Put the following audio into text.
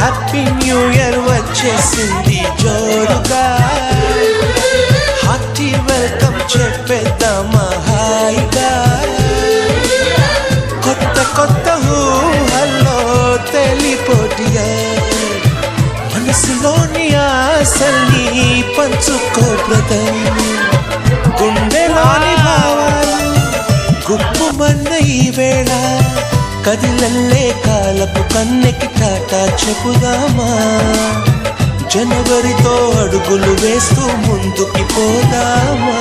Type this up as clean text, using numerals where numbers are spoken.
happy new year వచ్చేసింది జోరుగా hearty welcome చెప్పేద్దామా హాయిగా కొత్త కొత్త ఊహల్లో తెలిపోటిగా మనసులోని ఆశల్ని పంచుకో బ్రదర్ గుండెలోని భావాలు గుప్పుమన్న ఈ వేళ కదిలల్లే కాలపు కన్నెకి టాటా చెప్పుదామా జనవరితో అడుగులు వేస్తూ ముందుకి పోదామా